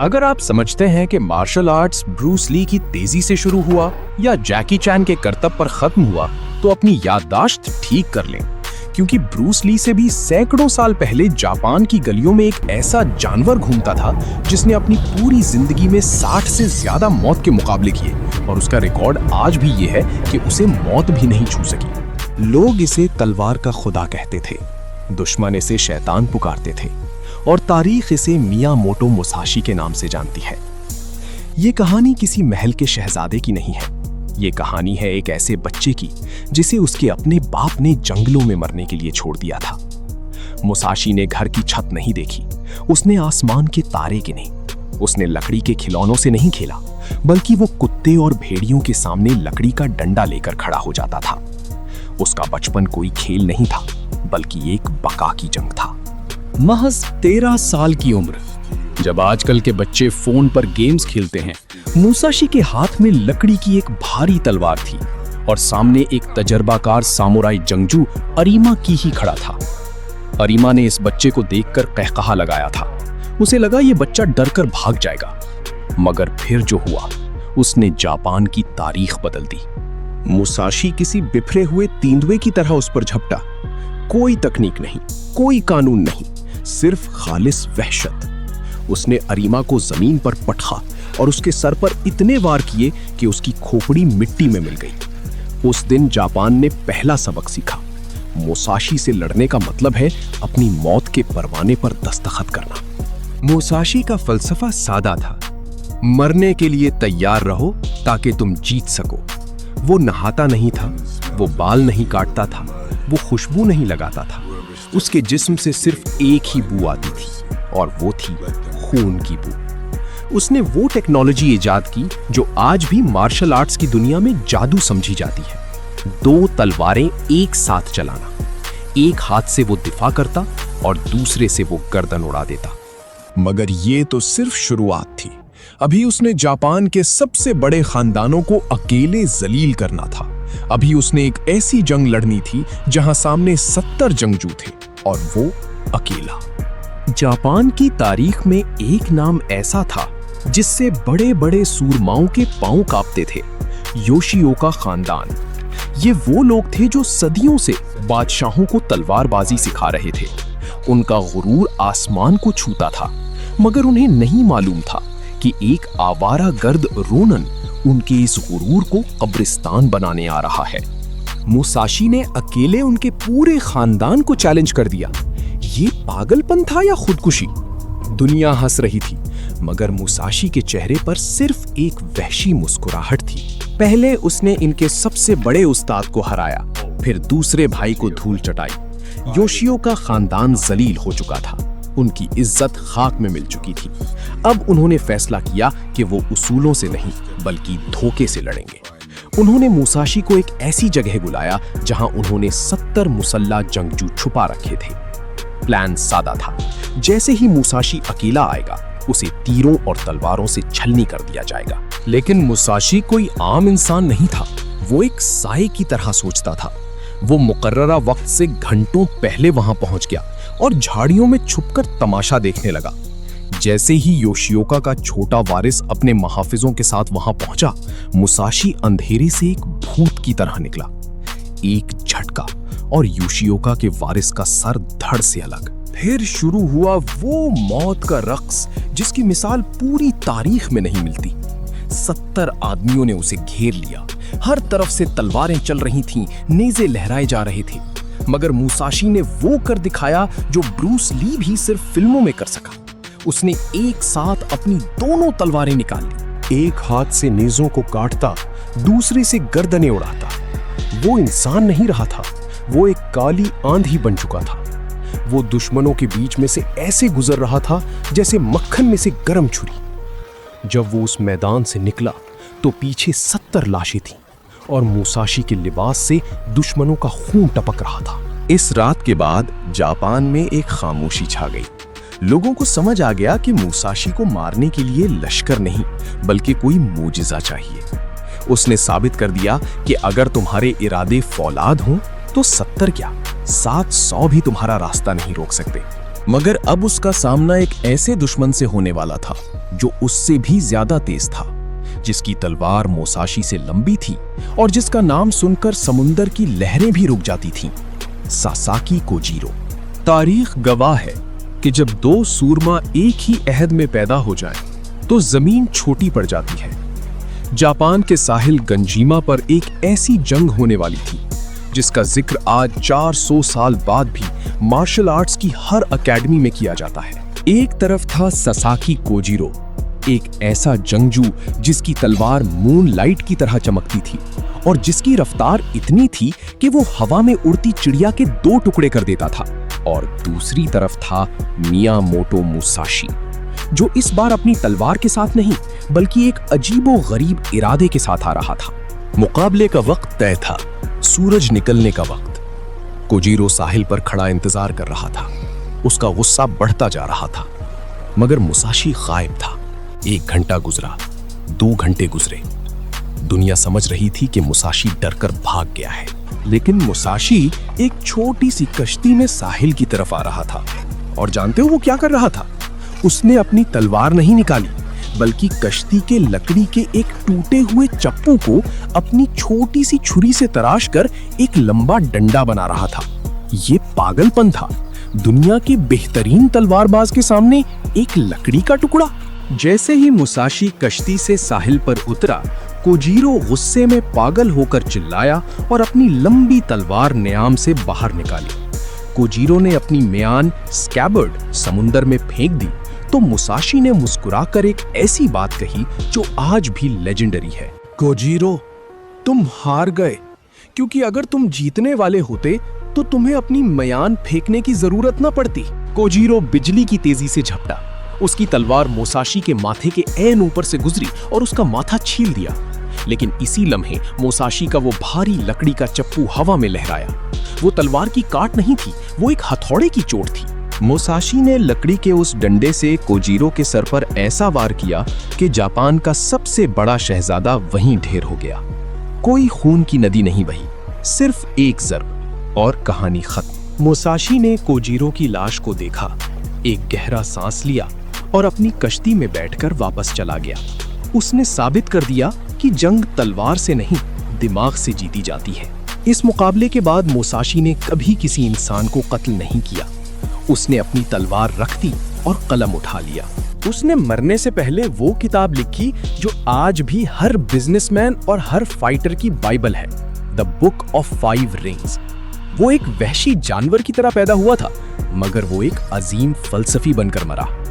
अगर आप समझते हैं कि मार्शल आर्ट्स ब्रूस ली की तेजी से शुरू हुआ या जैकी चैन के करतब पर खत्म हुआ, तो अपनी याददाश्त ठीक कर लें, क्योंकि ब्रूस ली से भी सैकड़ों साल पहले जापान की गलियों में एक ऐसा जानवर घूमता था जिसने अपनी पूरी जिंदगी में 60 से ज्यादा मौत के मुकाबले किए, और उसका रिकॉर्ड आज भी ये है कि उसे मौत भी नहीं छू सकी। लोग इसे तलवार का खुदा कहते थे, दुश्मन इसे शैतान पुकारते थे, और तारीख इसे मियामोटो मुसाशी के नाम से जानती है। ये कहानी किसी महल के शहजादे की नहीं है। ये कहानी है एक ऐसे बच्चे की जिसे उसके अपने बाप ने जंगलों में मरने के लिए छोड़ दिया था। मुसाशी ने घर की छत नहीं देखी, उसने आसमान के तारे गिने। उसने लकड़ी के खिलौनों से नहीं खेला, बल्कि वो कुत्ते और भेड़ियों के सामने लकड़ी का डंडा लेकर खड़ा हो जाता था। उसका बचपन कोई खेल नहीं था, बल्कि एक बका की जंग था। महज 13 साल की उम्र, जब आजकल के बच्चे फोन पर गेम्स खेलते हैं, मुसाशी के हाथ में लकड़ी की एक भारी तलवार थी और सामने एक तजर्बाकार सामुराई जंगजू अरीमा की ही खड़ा था। अरीमा ने इस बच्चे को देखकर कहकहा लगाया था। उसे लगा ये बच्चा डरकर भाग जाएगा, मगर फिर जो हुआ उसने जापान की तारीख बदल दी। मुसाशी किसी बिखरे हुए तेंदुए की तरह उस पर झपटा। कोई तकनीक नहीं, कोई कानून नहीं, सिर्फ खालिस वहशत। उसने अरीमा को जमीन पर पटका और उसके सर पर इतने वार किए कि उसकी खोपड़ी मिट्टी में मिल गई। उस दिन जापान ने पहला सबक सीखा। मुसाशी से लड़ने का मतलब है अपनी मौत के परवाने पर दस्तखत करना। मुसाशी का फलसफा सादा था, मरने के लिए तैयार रहो ताकि तुम जीत सको। वो नहाता नहीं था, वो बाल नहीं काटता था, वो खुशबू नहीं लगाता था। उसके जिस्म से सिर्फ एक ही बू आती थी, और वो थी खून की बू। उसने वो टेक्नोलॉजी इजाद की जो आज भी मार्शल आर्ट्स की दुनिया में जादू समझी जाती है। 2 तलवारें एक साथ चलाना। एक हाथ से वो दिफा करता और दूसरे से वो गर्दन उड़ा देता। मगर ये तो सिर्फ शुरुआत थी। अभी उसने जापान के सबसे बड़े खानदानों को अकेले जलील करना था। अभी उसने एक ऐसी जंग लड़नी थी जहां सामने 70 जंगजू थे और वो अकेला। जापान की तारीख में एक नाम ऐसा था जिससे बड़े बड़े सूरमाओं के पांव कांपते थे, योशिओका खानदान। ये वो लोग थे जो सदियों से बादशाहों को तलवारबाजी सिखा रहे थे। उनका गुरूर आसमान को छूता था, मगर उन्हें नहीं मालूम था कि एक आवारा गर्द रोनन उनके इस गुरूर को कब्रिस्तान बनाने आ रहा है। मुसाशी ने अकेले उनके पूरे खानदान को चैलेंज कर दिया। ये पागलपन था या खुदकुशी? दुनिया हंस रही थी, मगर मुसाशी के चेहरे पर सिर्फ एक वहशी मुस्कुराहट थी। पहले उसने इनके सबसे बड़े उस्ताद को हराया, फिर दूसरे भाई को धूल चटाई। योशियो का खानदान जलील हो चुका था, उनकी इज्जत खाक में मिल चुकी थी। अब उन्होंने फैसला किया कि वो उसूलों से नहीं बल्कि धोखे से लड़ेंगे। उन्होंने मुसाशी को एक ऐसी जगह बुलाया जहां उन्होंने 70 मुसल्ला जंगजू छुपा रखे थे। प्लान सादा था। जैसे ही मुसाशी अकेला आएगा, उसे तीरों और तलवारों से छलनी कर दिया जाएगा। लेकिन मुसाशी कोई आम इंसान नहीं था। वो एक साए की तरह सोचता था। वो मुकर्ररा वक्त से घंटों पहले वहां पहुंच गया और झाड़ियों में छुपकर तमाशा देखने लगा। जैसे ही योशिओका का छोटा वारिस अपने महाफिजों के साथ वहां पहुंचा, मुसाशी अंधेरे से एक भूत की तरह निकला। एक झटका और योशिओका के वारिस का सर धड़ से अलग। फिर शुरू हुआ वो मौत का रक्स जिसकी मिसाल पूरी तारीख में नहीं मिलती। 70 आदमियों ने उसे घेर लिया। हर तरफ से तलवारें चल रही थीं, नेज़े लहराए जा रहे थे। मगर मुसाशी ने वो कर दिखाया जो ब्रूस ली भी सिर्फ फिल्मों में कर सका। उसने एक साथ अपनी दोनों तलवारें निकाल ली। एक हाथ से नेज़ों को काटता, दूसरे से गर्दनें उड़ाता। वो इंसान नहीं रहा था, वो एक काली आंधी बन चुका था। वो दुश्मनों के बीच में से ऐसे गुजर रहा था जैसे मक्खन में से गर्म छुरी। जब वो उस मैदान से निकला तो पीछे 70 लाशें थीं और मुसाशी के लिबास से दुश्मनों का खून टपक रहा था। इस रात के बाद जापान में एक खामोशी छा गई। लोगों को समझ आ गया कि मुसाशी को मारने के लिए लश्कर नहीं बल्कि कोई मोजिज़ा चाहिए। उसने साबित कर दिया कि अगर तुम्हारे इरादे फौलाद हों तो 70 क्या 700 भी तुम्हारा रास्ता नहीं रोक सकते। मगर अब उसका सामना एक ऐसे दुश्मन से होने वाला था जो उससे भी ज्यादा तेज था, जिसकी तलवार मोसाशी से लंबी थी और जिसका नाम सुनकर समुंदर की लहरें भी रुक जाती थीं। सासाकी कोजीरो। तारीख गवाह है कि जब दो सूरमा एक ही अहद में पैदा हो जाएं, तो जमीन छोटी पड़ जाती है। जापान के साहिल गंजीमा पर एक ऐसी जंग होने वाली थी जिसका जिक्र आज 400 साल बाद भी मार्शल आर्ट्स की हर अकेडमी में किया जाता है। एक तरफ था सासाकी कोजीरो, एक ऐसा जंगजू जिसकी तलवार मून लाइट की तरह चमकती थी और जिसकी रफ्तार इतनी थी कि वो हवा में उड़ती चिड़िया के 2 टुकड़े कर देता था। और दूसरी तरफ था मियामोटो मुसाशी, जो इस बार अपनी तलवार के साथ नहीं बल्कि एक अजीबो-गरीब इरादे के साथ आ रहा था। मुकाबले का वक्त तय था, सूरज निकलने का वक्त। कोजीरो साहिल पर खड़ा इंतजार कर रहा था। उसका गुस्सा बढ़ता जा रहा था, मगर मुसाशी गायब था। 1 घंटा गुजरा, 2 घंटे गुजरे। दुनिया समझ रही थी कि मुसाशी डरकर भाग गया है, लेकिन मुसाशी एक छोटी सी कश्ती में साहिल की तरफ आ रहा था। और जानते हो वो क्या कर रहा था? उसने अपनी तलवार नहीं निकाली, बल्कि कश्ती के लकड़ी के एक टूटे हुए चप्पू को अपनी छोटी सी छुरी से तराश कर एक लंबा डंडा बना रहा था। ये पागलपन था। दुनिया के बेहतरीन तलवारबाज के सामने एक लकड़ी का टुकड़ा। जैसे ही मुसाशी कश्ती से साहिल पर उतरा, कोजीरो गुस्से में पागल होकर चिल्लाया और अपनी लंबी तलवार न्याम से बाहर निकाली। कोजीरो ने अपनी म्यान स्कैबर्ड समुंदर में फेंक दी तो मुसाशी ने मुस्कुराकर एक ऐसी बात कही जो आज भी लेजेंडरी है। कोजीरो, तुम हार गए, क्योंकि अगर तुम जीतने वाले होते तो तुम्हें अपनी म्यान फेंकने की जरूरत न पड़ती। कोजीरो बिजली की तेजी से झपटा। उसकी तलवार मोसाशी के माथे के ऐन ऊपर से गुजरी और उसका माथा छील दिया। लेकिन इसी लम्हे मोसाशी का वो भारी लकड़ी का चप्पू हवा में लहराया। वो तलवार की काट नहीं थी, वो एक हथौड़े की चोट थी। मोसाशी ने लकड़ी के उस डंडे से कोजीरो के सर पर ऐसा वार किया कि जापान का सबसे बड़ा शहजादा वहीं ढेर हो गया। कोई खून की नदी नहीं बही, सिर्फ एक जर्ब और कहानी खत्म। मोसाशी ने कोजीरो की लाश को देखा, एक गहरा सांस लिया और अपनी कश्ती में बैठकर वापस चला गया। उसने साबित कर दिया कि जंग तलवार से नहीं, दिमाग से जीती जाती है। इस मुकाबले के बाद मोसाशी ने कभी किसी इंसान को कत्ल नहीं किया। उसने अपनी तलवार रख दी और कलम उठा लिया। उसने मरने से पहले वो किताब लिखी जो आज भी हर बिजनेसमैन और हर फाइटर की बाइबल है, द बुक ऑफ 5 रिंग्स। वो एक वहशी जानवर की तरह पैदा हुआ था, मगर वो एक अजीम फलसफी बनकर मरा।